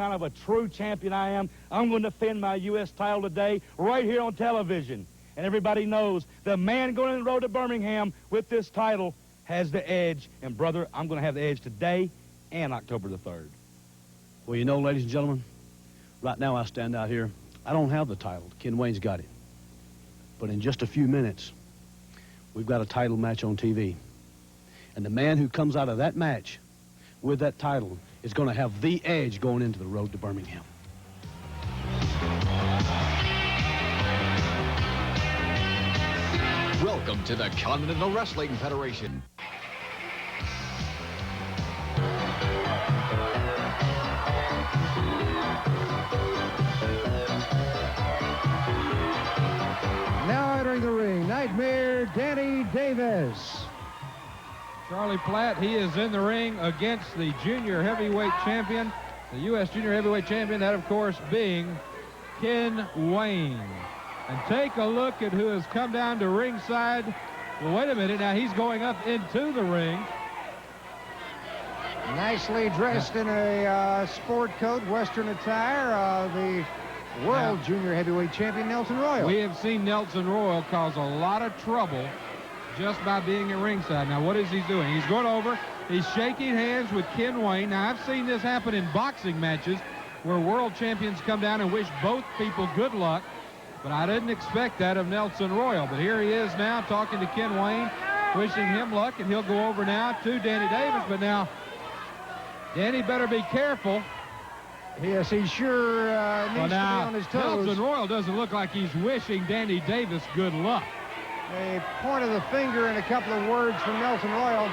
kind of a true champion I am. I'm going to defend my U.S. title today right here on television. And everybody knows the man going on the road to Birmingham with this title has the edge. And, brother, I'm going to have the edge today and October the 3rd. Well, you know, ladies and gentlemen, right now I stand out here. I don't have the title. Ken Wayne's got it. But in just a few minutes, we've got a title match on TV. And the man who comes out of that match with that title is going to have the edge going into the road to Birmingham. Welcome to the Continental Wrestling Federation. Now entering the ring, Nightmare Danny Davis. Charlie Platt, he is in the ring against the junior heavyweight champion, the U.S. junior heavyweight champion, that of course being Ken Wayne. And take a look at who has come down to ringside. Well, wait a minute, now he's going up into the ring. Nicely dressed in a sport coat, Western attire, the world junior heavyweight champion, Nelson Royal. We have seen Nelson Royal cause a lot of trouble just by being at ringside. Now, what is he doing? He's going over, he's shaking hands with Ken Wayne. Now, I've seen this happen in boxing matches where world champions come down and wish both people good luck, but I didn't expect that of Nelson Royal. But here he is now talking to Ken Wayne, wishing him luck, and he'll go over now to Danny Davis. But now, Danny better be careful. Yes, he sure needs to be on his toes. Nelson Royal doesn't look like he's wishing Danny Davis good luck. A point of the finger and a couple of words from Nelson Royal.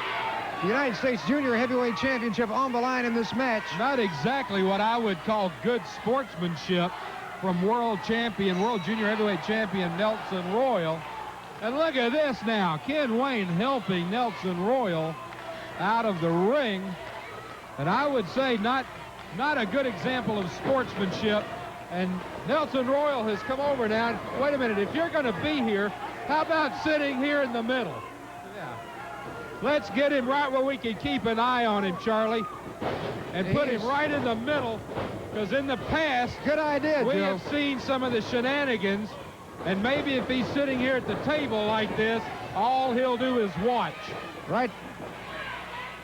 The United States Junior Heavyweight Championship on the line in this match. Not exactly what I would call good sportsmanship from world junior heavyweight champion Nelson Royal. And look at this now. Ken Wayne helping Nelson Royal out of the ring. And I would say not a good example of sportsmanship. And Nelson Royal has come over now. Wait a minute, if you're going to be here, how about sitting here in the middle? Yeah. Let's get him right where we can keep an eye on him, Charlie, and put him right in the middle, because in the past, good idea, we Joe. have seen some of the shenanigans, and maybe if he's sitting here at the table like this, all he'll do is watch. Right.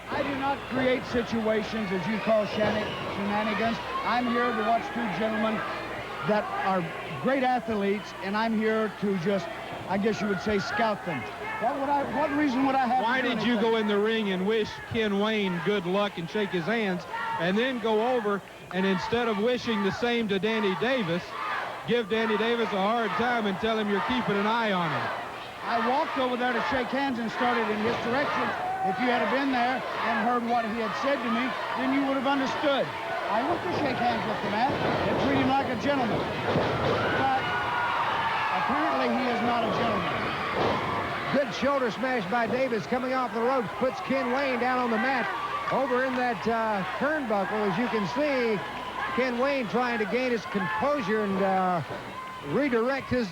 I do not create situations, as you call shenanigans. I'm here to watch two gentlemen that are great athletes, and I'm here to just, I guess you would say, scout them. What reason would I have? Why did you go in the ring and wish Ken Wayne good luck and shake his hands, and then go over and instead of wishing the same to Danny Davis, give Danny Davis a hard time and tell him you're keeping an eye on him? I walked over there to shake hands and started in his direction. If you had been there and heard what he had said to me, then you would have understood. I went to shake hands with the man and treat him like a gentleman. But apparently he is not a gentleman. Good shoulder smash by Davis coming off the ropes, puts Ken Wayne down on the mat. Over in that turnbuckle, as you can see, Ken Wayne trying to gain his composure and redirect his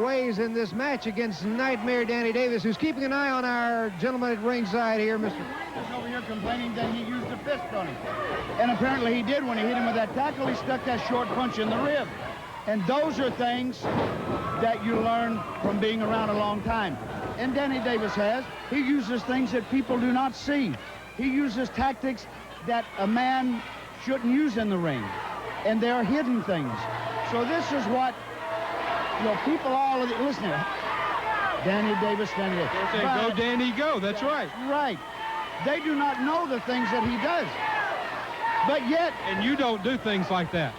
ways in this match against Nightmare Danny Davis, who's keeping an eye on our gentleman at ringside here, Mr. He's over here complaining that he used a fist on him. And apparently he did when he hit him with that tackle. He stuck that short punch in the rib. And those are things that you learn from being around a long time. And Danny Davis has. He uses things that people do not see. He uses tactics that a man shouldn't use in the ring. And they're hidden things. So this is what, you know, people all of the, listen here. Danny Davis. Go, Danny, go. That's right. Right. They do not know the things that he does. But yet... And you don't do things like that.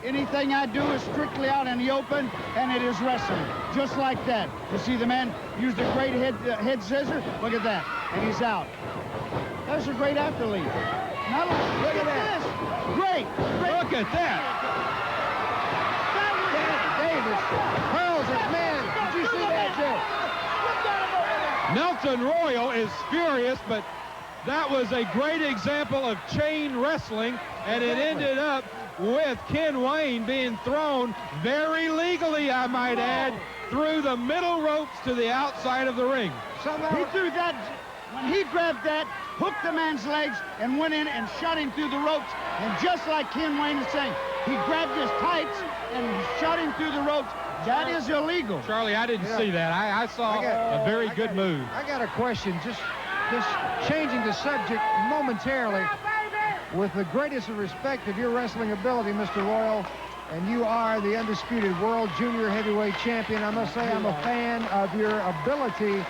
Anything I do is strictly out in the open, and it is wrestling. Just like that. You see the man used a great head scissor? Look at that. And he's out. That's a great athlete. Now look at that. Great. Look at that. Davis hurls it. Man, did you see that, Joe? Nelson Royal is furious, but that was a great example of chain wrestling, and it ended up with Ken Wayne being thrown very legally, I might add, through the middle ropes to the outside of the ring. He threw that, when he grabbed that, hooked the man's legs and went in and shot him through the ropes. And just like Ken Wayne is saying, he grabbed his tights and shot him through the ropes. That is illegal. Charlie, I didn't see that. I saw a very good move. I got a question, just changing the subject momentarily. With the greatest of respect of your wrestling ability, Mr. Royal, and you are the undisputed world junior heavyweight champion, I must say I'm a fan of your ability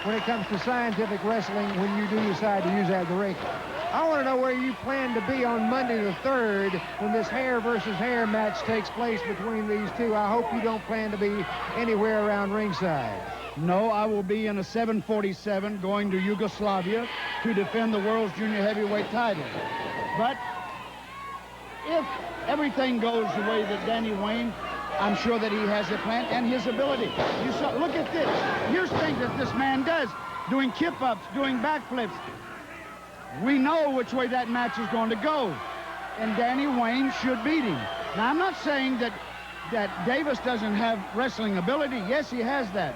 when it comes to scientific wrestling when you do decide to use that in the ring. I want to know where you plan to be on Monday the 3rd when this hair versus hair match takes place between these two. I hope you don't plan to be anywhere around ringside. No, I will be in a 747 going to Yugoslavia to defend the world's junior heavyweight title. But if everything goes the way that Danny Wayne, I'm sure that he has a plan and his ability. You saw, look at this. Here's things that this man does, doing kip-ups, doing backflips. We know which way that match is going to go, and Danny Wayne should beat him. Now, I'm not saying that Davis doesn't have wrestling ability. Yes, he has that.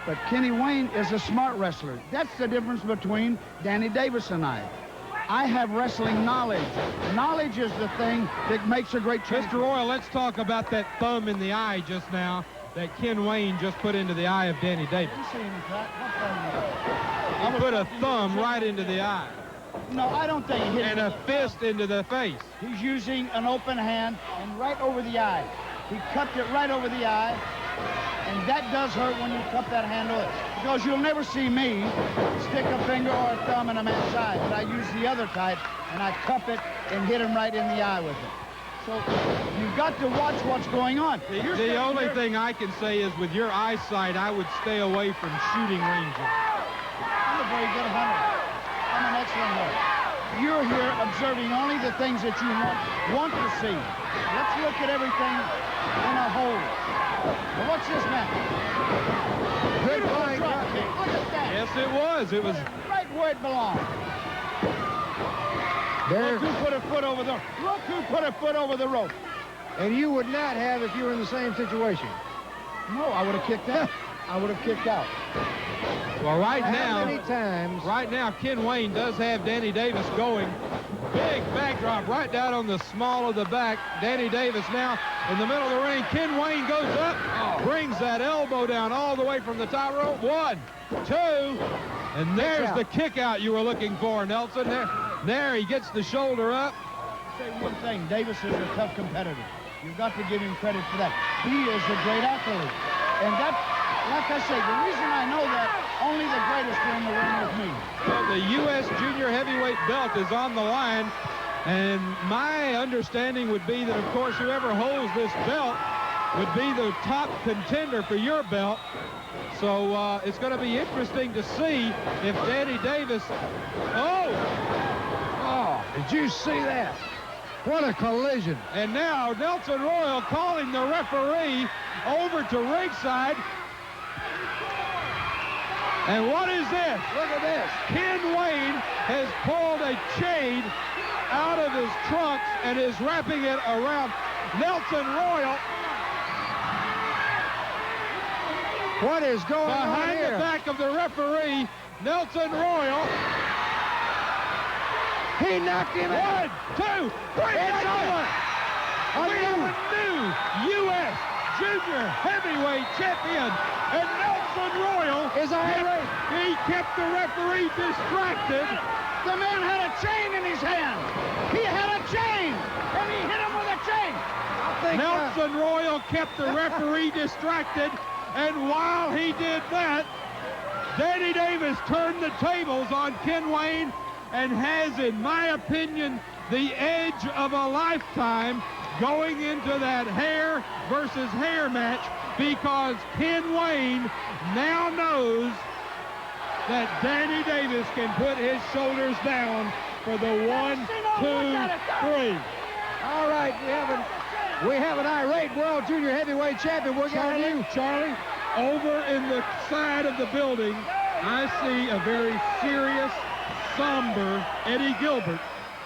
But Kenny Wayne is a smart wrestler. That's the difference between Danny Davis and I. I have wrestling knowledge. Knowledge is the thing that makes a great champion. Mr. Royal, let's talk about that thumb in the eye just now that Ken Wayne just put into the eye of Danny Davis. He put a thumb right into the eye. No, I don't think he hit and a fist into the face. He's using an open hand and right over the eye. He cupped it right over the eye, and that does hurt when you cup that hand over. Because you'll never see me stick a finger or a thumb in a man's eye, but I use the other type, and I cup it and hit him right in the eye with it. So you've got to watch what's going on. The only thing I can say is with your eyesight, I would stay away from shooting ranges. I'm a very good hunter. I'm an excellent hunter. You're here observing only the things that you want to see. Let's look at everything in a whole. Now what's this man? Good fight. Look at that. Yes, it was. It was right where it belonged. Look who put a foot over the rope. And you would not have if you were in the same situation. No, I would have kicked out. I would have kicked out. Well, right now, Ken Wayne does have Danny Davis going. Big backdrop right down on the small of the back. Danny Davis now in the middle of the ring. Ken Wayne goes up, brings that elbow down all the way from the top rope. 1, 2, and there's the kick out you were looking for, Nelson. There he gets the shoulder up. I'll say one thing, Davis is a tough competitor. You've got to give him credit for that. He is a great athlete. And that, like I say, the reason I know that, only the greatest are in the ring with me. Well, the U.S. Junior Heavyweight belt is on the line, and my understanding would be that, of course, whoever holds this belt would be the top contender for your belt. So it's going to be interesting to see if Danny Davis... Oh, did you see that? What a collision. And now Nelson Royal calling the referee over to ringside. And what is this? Look at this. Ken Wayne has pulled a chain out of his trunks and is wrapping it around Nelson Royal. What is going on behind here? the back of the referee, Nelson Royal. He knocked him out. 1, 2, 3. It's over. We have a new U.S. Junior Heavyweight Champion, and Nelson Royal is irate. He kept the referee distracted. The man had a chain in his hand. He had a chain, and he hit him with a chain. Nelson Royal kept the referee distracted, and while he did that, Danny Davis turned the tables on Ken Wayne and has, in my opinion, the edge of a lifetime going into that hair versus hair match, because Ken Wayne now knows that Danny Davis can put his shoulders down for the 1, 2, 3. All right, we have an irate world junior heavyweight champion. We're going to Charlie, over in the side of the building, I see a very serious, somber Eddie Gilbert,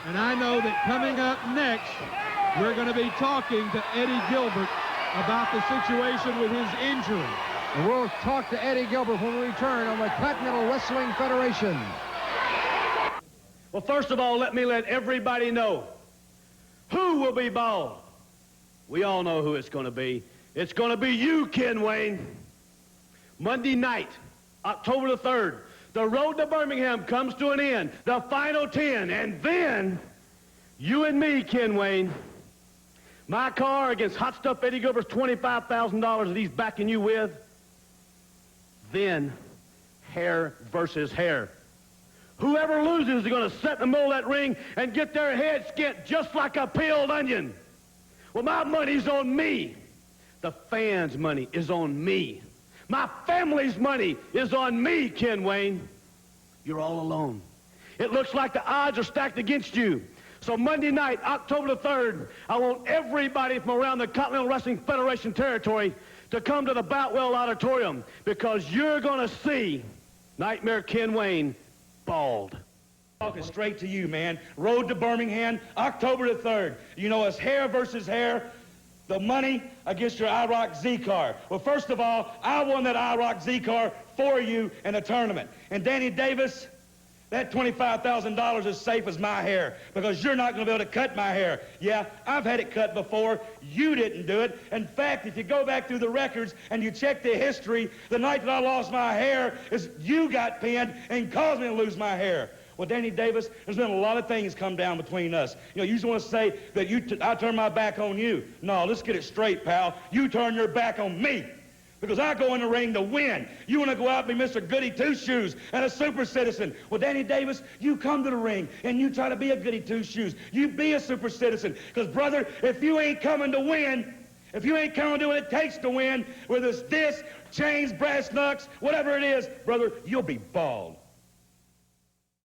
and I know that coming up next, we're going to be talking to Eddie Gilbert about the situation with his injury. And we'll talk to Eddie Gilbert when we return on the Continental Wrestling Federation. Well, first of all, let me let everybody know who will be bald. We all know who it's going to be. It's going to be you, Ken Wayne. Monday night, October the 3rd, the road to Birmingham comes to an end, the final 10, and then you and me, Ken Wayne. My car against Hot Stuff Eddie Gilbert's $25,000 that he's backing you with. Then, hair versus hair. Whoever loses is going to sit in the middle of that ring and get their head skint just like a peeled onion. Well, my money's on me. The fans' money is on me. My family's money is on me, Ken Wayne. You're all alone. It looks like the odds are stacked against you. So Monday night, October the 3rd, I want everybody from around the Continental Wrestling Federation territory to come to the Boutwell Auditorium, because you're going to see Nightmare Ken Wayne bald. Talking straight to you, man. Road to Birmingham, October the 3rd. You know, it's hair versus hair. The money against your IROC Z car. Well, first of all, I won that IROC Z car for you in a tournament. And Danny Davis, that $25,000 is safe as my hair, because you're not going to be able to cut my hair. Yeah, I've had it cut before. You didn't do it. In fact, if you go back through the records and you check the history, the night that I lost my hair is you got pinned and caused me to lose my hair. Well, Danny Davis, there's been a lot of things come down between us. You know, you just want to say that I turn my back on you. No, let's get it straight, pal. You turn your back on me, because I go in the ring to win. You want to go out and be Mr. Goody Two-Shoes and a super citizen. Well, Danny Davis, you come to the ring and you try to be a Goody Two-Shoes. You be a super citizen. Because, brother, if you ain't coming to win, if you ain't coming to do what it takes to win, whether it's this, chains, brass knucks, whatever it is, brother, you'll be bald.